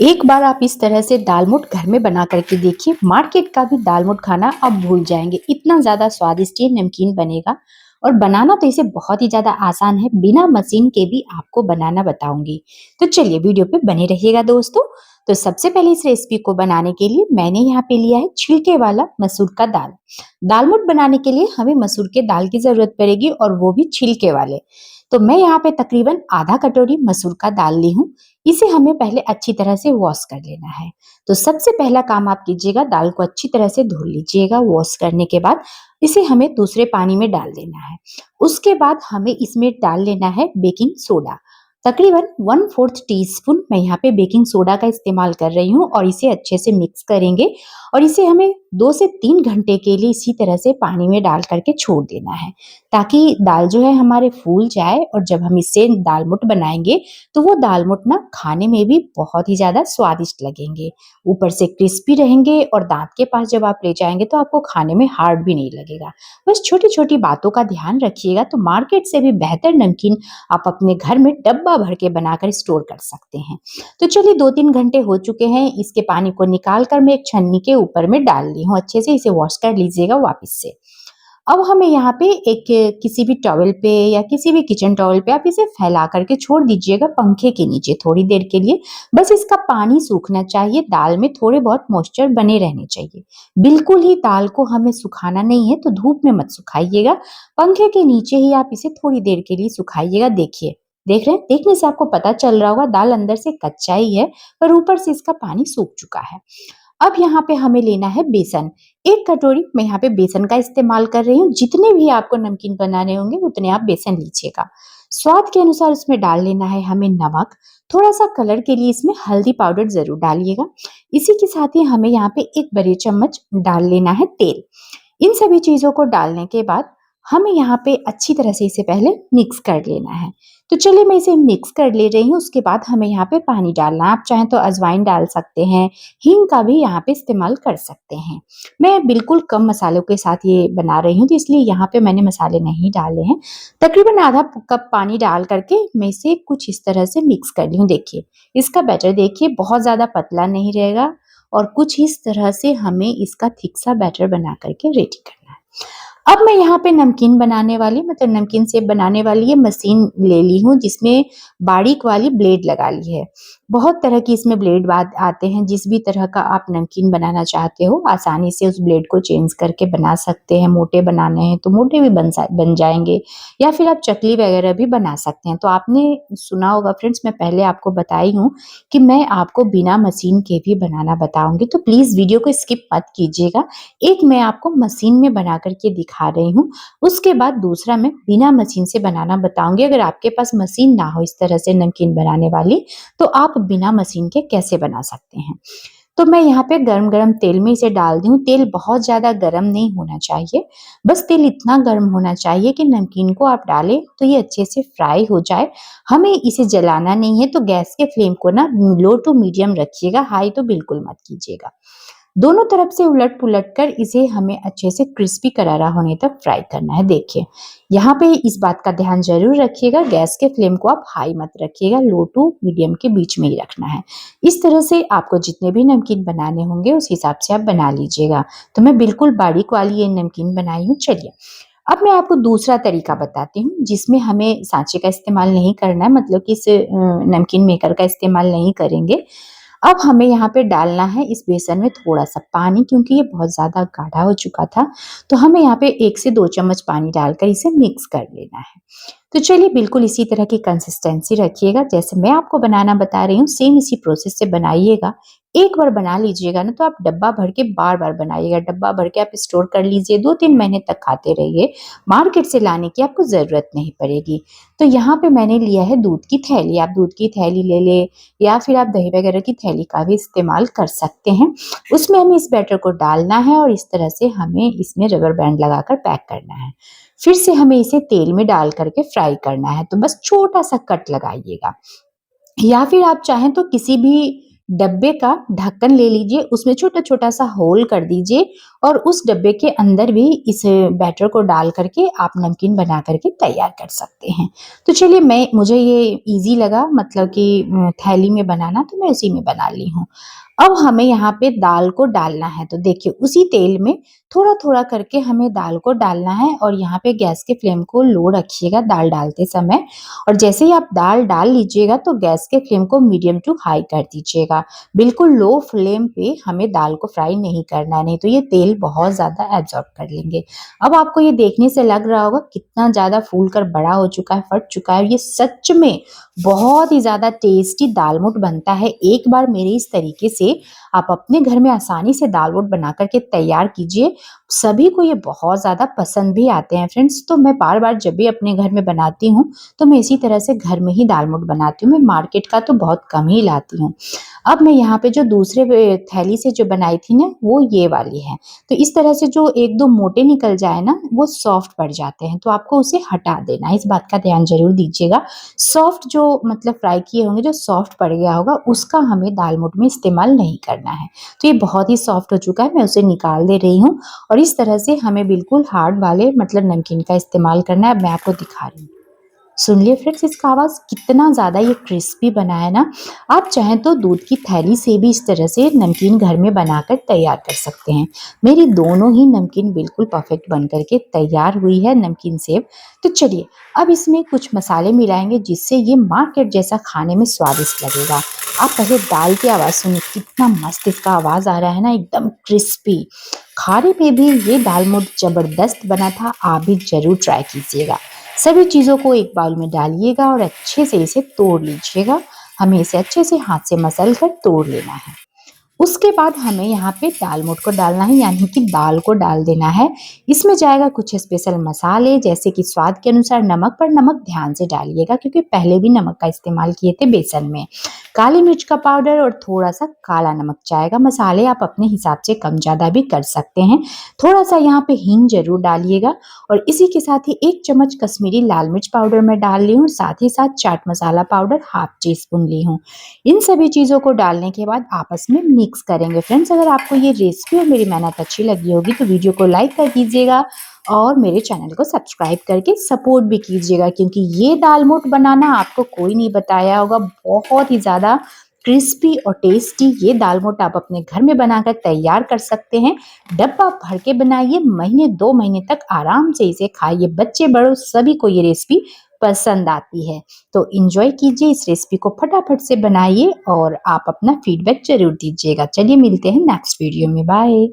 एक बार आप इस तरह से दाल-मोठ घर में बना करके देखिए, मार्केट का भी दाल-मोठ खाना आप भूल जाएँगे। इतना ज़्यादा स्वादिष्ट ये नमकीन बनेगा और बनाना तो इसे बहुत ही ज़्यादा आसान है, बिना मशीन के भी आपको बनाना बताऊँगी। तो चलिए वीडियो पे बने रहिएगा दोस्तों। तो सबसे पहले इस रेसिपी को बनाने के लिए मैंने यहाँ पे लिया है छिलके वाला मसूर का दाल। दाल-मोठ बनाने के लिए हमें मसूर के दाल की ज़रूरत पड़ेगी और वो भी छिलके वाले। तो मैं यहाँ पे तकरीबन आधा कटोरी मसूर का दाल ली हूँ। इसे हमें पहले अच्छी तरह से वॉश कर लेना है। तो सबसे पहला काम आप कीजिएगा, दाल को अच्छी तरह से धो लीजिएगा। वॉश करने के बाद इसे हमें दूसरे पानी में डाल देना है। उसके बाद हमें इसमें डाल लेना है बेकिंग सोडा। तकरीबन 1/4 टीस्पून मैं यहाँ पे बेकिंग सोडा का इस्तेमाल कर रही हूँ और इसे अच्छे से मिक्स करेंगे और इसे हमें 2 से 3 घंटे के लिए इसी तरह से पानी में डाल करके छोड़ देना है, ताकि दाल जो है हमारे फूल जाए और जब हम इससे दाल-मोठ बनाएँगे तो वो दाल-मोठ ना खाने में भी बहुत ही ज़्यादा स्वादिष्ट लगेंगे। ऊपर से क्रिस्पी रहेंगे और दाँत के पास जब आप ले जाएँगे तो आपको खाने में हार्ड भी नहीं लगेगा। बस छोटी-छोटी बातों का ध्यान रखिएगा तो मार्केट से भी बेहतर नमकीन आप अपने घर में डब्बा भर के बनाकर स्टोर कर सकते हैं। तो चलिए 2-3 घंटे हो चुके हैं, इसके पानी को निकाल कर मैं एक छन्नी के ऊपर में डाल ली हूँ। अच्छे से इसे वॉश कर लीजिएगा वापस से। अब हमें यहाँ पे एक किसी भी टॉवल पे या किसी भी किचन टॉवल पे आप इसे फैला करके छोड़ दीजिएगा पंखे के नीचे थोड़ी देर के लिए। बस इसका पानी सूखना चाहिए, दाल में थोड़े बहुत मॉइस्चर बने रहने चाहिए। बिल्कुल ही दाल को हमें सुखाना नहीं है, तो धूप में मत सुखाइएगा। पंखे के नीचे ही आप इसे थोड़ी देर के लिए सुखाइएगा। देखिए, देख रहे हैं? देखने से आपको पता चल रहा होगा दाल अंदर से कच्चा ही है, पर ऊपर से इसका पानी सूख चुका है। अब यहाँ पे हमें लेना है बेसन। 1 कटोरी मैं यहाँ पे बेसन का इस्तेमाल कर रही हूँ। जितने भी आपको नमकीन बनाने होंगे उतने आप बेसन लीजिएगा। स्वाद के अनुसार उसमें डाल लेना है हमें नमक, थोड़ा-सा कलर के लिए इसमें हल्दी पाउडर ज़रूर डालिएगा। इसी के साथ ही हमें यहाँ पे 1 बड़े चम्मच डाल लेना है तेल। इन सभी चीज़ों को डालने के बाद हमें यहाँ पे अच्छी तरह से इसे पहले मिक्स कर लेना है। तो चलिए मैं इसे मिक्स कर ले रही हूँ, उसके बाद हमें यहाँ पे पानी डालना है। आप चाहें तो अजवाइन डाल सकते हैं, हींग का भी यहाँ पे इस्तेमाल कर सकते हैं। मैं बिल्कुल कम मसालों के साथ ये बना रही हूँ, तो इसलिए यहाँ पे मैंने मसाले नहीं डाले हैं। तकरीबन आधा कप पानी डाल करके मैं इसे कुछ इस तरह से मिक्स कर ली हूँ। देखिए, इसका बैटर देखिए बहुत ज़्यादा पतला नहीं रहेगा और कुछ इस तरह से हमें इसका थिक सा बैटर बना करके रेडी करना है। अब मैं यहाँ पे नमकीन बनाने वाली मतलब नमकीन सेव बनाने वाली ये मशीन ले ली हूँ, जिसमें बारीक वाली ब्लेड लगा ली है। बहुत तरह की इसमें ब्लेड बाद आते हैं, जिस भी तरह का आप नमकीन बनाना चाहते हो आसानी से उस ब्लेड को चेंज करके बना सकते हैं। मोटे बनाने हैं तो मोटे भी बन जाएंगे या फिर आप चकली वगैरह भी बना सकते हैं। तो आपने सुना होगा फ्रेंड्स, मैं पहले आपको बताई हूँ कि मैं आपको बिना मशीन के भी बनाना बताऊंगी, तो प्लीज वीडियो को स्किप मत कीजिएगा। एक मैं आपको मशीन में बना करके दिखा रही हूँ, उसके बाद दूसरा मैं बिना मशीन से बनाना बताऊंगी। अगर आपके पास मशीन ना हो इस तरह से नमकीन बनाने वाली, तो आप बिना मशीन के कैसे बना सकते हैं। तो मैं यहाँ पे गरम-गरम तेल में इसे डाल दी हूँ। तेल बहुत ज़्यादा गरम नहीं होना चाहिए, बस तेल इतना गरम होना चाहिए कि नमकीन को आप डालें तो ये अच्छे से फ्राई हो जाए। हमें इसे जलाना नहीं है, तो गैस के फ्लेम को ना लो टू मीडियम रखिएगा, हाई तो बिल्कुल मत कीजिएगा। दोनों तरफ से उलट-पुलट कर इसे हमें अच्छे से क्रिस्पी करारा होने तक फ्राई करना है। देखिए, यहाँ पे इस बात का ध्यान ज़रूर रखिएगा, गैस के फ्लेम को आप हाई मत रखिएगा, लो टू मीडियम के बीच में ही रखना है। इस तरह से आपको जितने भी नमकीन बनाने होंगे उस हिसाब से आप बना लीजिएगा। तो मैं बिल्कुल बारीक वाली ये नमकीन बनाई हूँ। चलिए, अब मैं आपको दूसरा तरीका बताती हूँ, जिसमें हमें सांचे का इस्तेमाल नहीं करना है, मतलब कि इस नमकीन मेकर का इस्तेमाल नहीं करेंगे। अब हमें यहाँ पे डालना है इस बेसन में थोड़ा-सा पानी, क्योंकि ये बहुत ज़्यादा गाढ़ा हो चुका था, तो हमें यहाँ पे 1 से 2 चम्मच पानी डालकर इसे मिक्स कर लेना है। तो चलिए बिल्कुल इसी तरह की कंसिस्टेंसी रखिएगा, जैसे मैं आपको बनाना बता रही हूँ, सेम इसी प्रोसेस से बनाइएगा। एक बार बना लीजिएगा ना तो आप डब्बा भर के बार-बार बनाइएगा, डब्बा भर के आप स्टोर कर लीजिए, 2-3 महीने तक खाते रहिए, मार्केट से लाने की आपको ज़रूरत नहीं पड़ेगी। तो यहाँ पे मैंने लिया है दूध की थैली, आप दूध की थैली ले लें या फिर आप दही वगैरह की थैली का भी इस्तेमाल कर सकते हैं। उसमें हमें इस बैटर को डालना है और इस तरह से हमें इसमें रबर बैंड लगाकर पैक करना है। फिर से हमें इसे तेल में डाल करके फ्राई करना है, तो बस छोटा-सा कट लगाइएगा। या फिर आप चाहें तो किसी भी डब्बे का ढक्कन ले लीजिए, उसमें छोटा-छोटा सा होल कर दीजिए और उस डब्बे के अंदर भी इस बैटर को डाल करके आप नमकीन बना करके तैयार कर सकते हैं। तो चलिए मुझे ये ईज़ी लगा मतलब कि थैली में बनाना तो मैं उसी में बना ली हूँ। अब हमें यहाँ पे दाल को डालना है, तो देखिए उसी तेल में थोड़ा-थोड़ा करके हमें दाल को डालना है और यहाँ पे गैस के फ्लेम को लो रखिएगा दाल डालते समय और जैसे ही आप दाल डाल लीजिएगा तो गैस के फ्लेम को मीडियम टू हाई कर दीजिएगा। बिल्कुल लो फ्लेम पे हमें दाल को फ्राई नहीं करना है, नहीं तो ये तेल बहुत ज़्यादा एब्ज़ॉर्ब कर लेंगे। अब आपको ये देखने से लग रहा होगा कितना ज़्यादा फूल कर बड़ा हो चुका है, फट चुका है। ये सच में बहुत ही ज़्यादा टेस्टी दाल-मोठ बनता है। एक बार मेरे इस तरीके से आप अपने घर में आसानी से दाल-मोठ बना कर के तैयार कीजिए। सभी को ये बहुत ज़्यादा पसंद भी आते हैं फ्रेंड्स। तो मैं बार-बार जब भी अपने घर में बनाती हूँ, तो मैं इसी तरह से घर में ही दाल-मोठ बनाती हूँ। मैं मार्केट का तो बहुत कम ही लाती हूँ। अब मैं यहाँ पे जो दूसरे थैली से जो बनाई थी ना, वो ये वाली है। तो इस तरह से जो 1-2 मोटे निकल जाए ना, वो सॉफ्ट पड़ जाते हैं, तो आपको उसे हटा देना है। इस बात का ध्यान ज़रूर दीजिएगा। सॉफ्ट जो मतलब फ्राई किए होंगे, जो सॉफ्ट पड़ गया होगा, उसका हमें दाल-मोठ में इस्तेमाल नहीं करना है। तो ये बहुत ही सॉफ्ट हो चुका है, मैं उसे निकाल दे रही हूँ और इस तरह से हमें बिल्कुल हार्ड वाले मतलब नमकीन का इस्तेमाल करना है। अब मैं आपको दिखा रही हूँ। सुन लिए फ्रेंड्स इसका आवाज़ कितना ज़्यादा ये क्रिस्पी बना है ना। आप चाहें तो दूध की थैली से भी इस तरह से नमकीन घर में बनाकर तैयार कर सकते हैं। मेरी दोनों ही नमकीन बिल्कुल परफेक्ट बन कर के तैयार हुई है नमकीन सेव। तो चलिए अब इसमें कुछ मसाले मिलाएंगे जिससे ये मार्केट जैसा खाने में स्वादिष्ट लगेगा। आप पहले दाल की आवाज़ सुनिए, कितना मस्त इसका आवाज़ आ रहा है ना, एकदम क्रिस्पी। खाने में भी ये दाल मोठ ज़बरदस्त बना था, आप भी ज़रूर ट्राई कीजिएगा। सभी चीज़ों को एक बाउल में डालिएगा और अच्छे से इसे तोड़ लीजिएगा। हमें इसे अच्छे से हाथ से मसल कर तोड़ लेना है। उसके बाद हमें यहाँ पे दाल मोठ को डालना है, यानी कि दाल को डाल देना है। इसमें जाएगा कुछ स्पेशल मसाले जैसे कि स्वाद के अनुसार नमक, पर नमक ध्यान से डालिएगा क्योंकि पहले भी नमक का इस्तेमाल किए थे बेसन में। काली मिर्च का पाउडर और थोड़ा-सा काला नमक जाएगा। मसाले आप अपने हिसाब से कम-ज़्यादा भी कर सकते हैं। थोड़ा-सा यहाँ पे हींग ज़रूर डालिएगा और इसी के साथ ही 1 चम्मच कश्मीरी लाल मिर्च पाउडर मैं डाल रही हूँ और साथ ही साथ chaat masala powder half tea spoon ली हूँ। इन सभी चीज़ों को डालने के बाद आपस में मिक्स करेंगे। फ्रेंड्स अगर आपको ये रेसिपी और मेरी मेहनत अच्छी लगी होगी तो वीडियो को लाइक कर दीजिएगा और मेरे चैनल को सब्सक्राइब करके सपोर्ट भी कीजिएगा क्योंकि ये दाल मोठ बनाना आपको कोई नहीं बताया होगा। बहुत ही ज़्यादा क्रिस्पी और टेस्टी ये दाल मोठ आप अपने घर में बनाकर तैयार कर सकते हैं। डब्बा भर के बनाइए, महीने 2 महीने तक आराम से इसे खाइए। बच्चे बड़ों सभी को ये रेसिपी पसंद आती है। तो एंजॉय कीजिए, इस रेसिपी को फटाफट से बनाइए और आप अपना फीडबैक ज़रूर दीजिएगा। चलिए मिलते हैं नेक्स्ट वीडियो में, बाय।